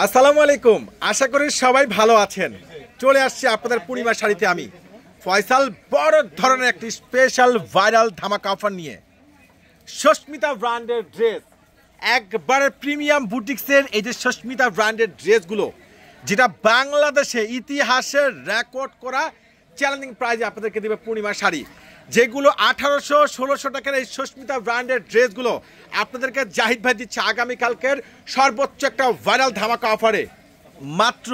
আসসালামু আলাইকুম। আশা করি সবাই ভালো আছেন। চলে আসছি আপনাদের পূর্ণিমা শাড়িতে আমি ফয়সাল বড় ধরনের একটি স্পেশাল ভাইরাল ধামাকা অফার নিয়ে সুস্মিতা ব্র্যান্ডের ড্রেস, একবারে প্রিমিয়াম বুটিক্সের এই যে সুস্মিতা ব্র্যান্ডের ড্রেসগুলো, যেটা বাংলাদেশে ইতিহাসের রেকর্ড করা চ্যালেঞ্জিং প্রাইজে আপনাদেরকে দেবে পূর্ণিমা শাড়ি, যেগুলো 1800-1600 টাকার এই সুস্মিতা ব্র্যান্ডের ড্রেসগুলো আপনাদেরকে জাহিদ ভাই দিচ্ছে আগামীকালকের সর্বোচ্চ একটা ভাইরাল ধামাকা অফারে মাত্র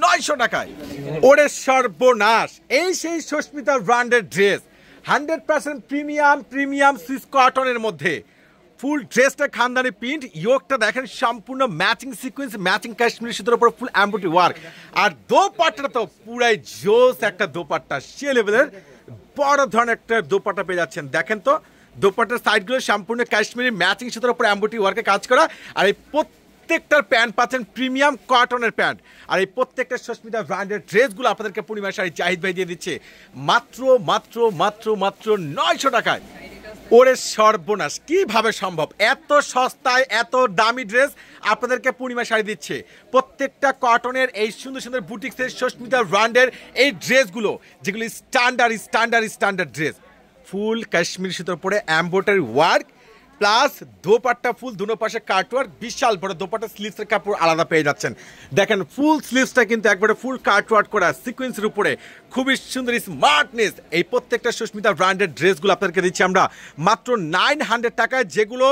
900 টাকায়। ওরে সর্বনাশ! এই সেই সুস্মিতা ব্র্যান্ডের ড্রেস 100% প্রিমিয়াম সুইস কটনের মধ্যে ফুল ড্রেসটা খানদানি প্রিন্ট, ইয়োগটা দেখেন সম্পূর্ণ ম্যাচিং সিকোয়েন্স, ম্যাচিং কাশ্মীরি সুতোর উপর ফুল এমব্রয়ডারি ওয়ার্ক, আর দোপাট্টাটা তো পুরাই জোস একটা দোপাট্টা, সে লেভেলের বড় ধরনের একটা দোপাট্টা পেয়ে যাচ্ছেন। দেখেন তো দোপাট্টার সাইডগুলো সম্পূর্ণ কাশ্মীরি ম্যাচিং সুতোর উপর এমব্রয়ডারি ওয়ার্কে কাজ করা, আর এই প্রত্যেকটার প্যান্ট পাচ্ছেন প্রিমিয়াম কটনের প্যান্ট, আর এই প্রত্যেকটা সুস্মিতা ব্র্যান্ডের ড্রেসগুলো আপনাদেরকে পূর্ণিমা শাড়ি জাহিদ ভাই দিয়ে দিচ্ছে মাত্র মাত্র মাত্র মাত্র 900 টাকায়। ওরে সর্বনাশ! কিভাবে সম্ভব এত সস্তায় এত দামি ড্রেস আপনাদেরকে পূর্ণিমা শাড়ি দিচ্ছে? প্রত্যেকটা কটনের এই সুন্দর সুন্দর বুটিক্সের সুস্মিতা ব্র্যান্ডের এই ড্রেসগুলো, যেগুলি স্ট্যান্ডার্ড ড্রেস, ফুল কাশ্মীর সুতোর পরে এমব্রয়ডারি ওয়ার্ক প্লাস দোপাট্টা ফুল দুনো পাশে কাটওয়ার্ক, বিশাল বড় দোপাট্টা, স্লিভসের কাপড় আলাদা পেয়ে যাচ্ছেন। দেখেন ফুল স্লিভসটা কিন্তু একবারে ফুল কাটওয়ার্ক করা সিকোয়েন্সের উপরে, খুবই সুন্দর স্মার্টনেস। এই প্রত্যেকটা সুস্মিতা ব্র্যান্ডের ড্রেসগুলো আপনাদেরকে দিচ্ছি আমরা মাত্র 900 টাকায়, যেগুলো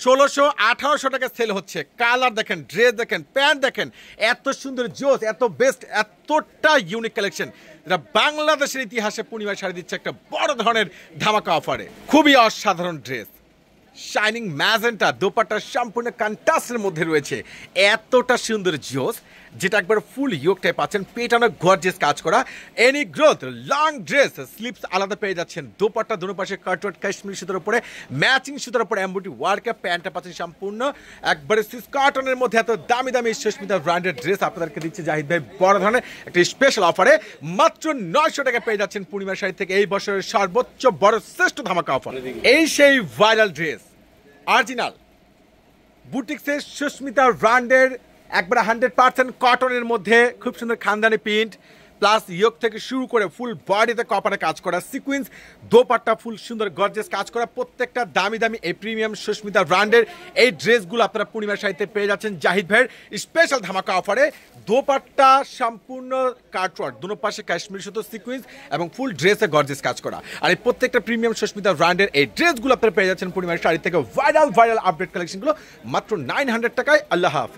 1600-1800 টাকা সেল হচ্ছে। কালার দেখেন, ড্রেস দেখেন, প্যান্ট দেখেন, এত সুন্দর জোস, এত বেস্ট, এতটা ইউনিক কালেকশন, যেটা বাংলাদেশের ইতিহাসে পূর্ণিমা শাড়ি দিচ্ছে একটা বড় ধরনের ধামাকা অফারে। খুবই অসাধারণ ড্রেস, শাইনিং ম্যাজেন্টা দোপাট্টা সম্পূর্ণ কন্ট্রাস্টের মধ্যে রয়েছে, এতটা সুন্দর জোস, যেটা একবার ফুল ইয়োগটায় পাচ্ছেন, পেটানো গর্জিয়াস কাজ করা, any growth long dress, slips আলাদা পেয়ে যাচ্ছেন, দোপাট্টা দুনো পাশে কাটওয়ার্ক কাশ্মীরি সুতোর উপরে ম্যাচিং সুতোর উপরে এমব্রয়ডারি ওয়ার্কে, প্যান্টটা পাচ্ছেন সম্পূর্ণ একবারে সুইস কটনের মধ্যে। এত দামি দামি সুস্মিতা ব্র্যান্ডের ড্রেস আপনাদেরকে দিচ্ছে জাহিদ ভাই বড় ধরনের একটা স্পেশাল অফারে মাত্র 900 টাকা পেয়ে যাচ্ছেন পূর্ণিমা শাড়ি থেকে এই বছরের সর্বোচ্চ বড় শ্রেষ্ঠ ধামাকা অফার। এই সেই ভাইরাল ড্রেস, অরিজিনাল বুটিক্সের সুস্মিতা ব্র্যান্ডের একবারে 100% কটনের মধ্যে খুব সুন্দর খানদানি প্রিন্ট প্লাস ইয়োগ থেকে শুরু করে ফুল বডিতে কপারে কাজ করা সিকোয়েন্স, দোপাট্টা ফুল সুন্দর গর্জিয়াস কাজ করা, প্রত্যেকটা দামি দামি এই প্রিমিয়াম সুস্মিতা ব্র্যান্ডের এই ড্রেসগুলো আপনারা পূর্ণিমা শাড়িতে পেয়ে যাচ্ছেন জাহিদ ভাইয়ের স্পেশাল ধামাকা অফারে। দোপাট্টা সম্পূর্ণ কাটওয়ার্ক, দুনো পাশে কাশ্মীরি সুতো সিকোয়েন্স এবং ফুল ড্রেসে গর্জিয়াস কাজ করা, আর এই প্রত্যেকটা প্রিমিয়াম সুস্মিতা ব্র্যান্ডের এই ড্রেসগুলো আপনারা পেয়ে যাচ্ছেন পূর্ণিমা শাড়ি থেকে ভাইরাল আপডেট কালেকশনগুলো মাত্র 900 টাকায়। আল্লাহ হাফেজ।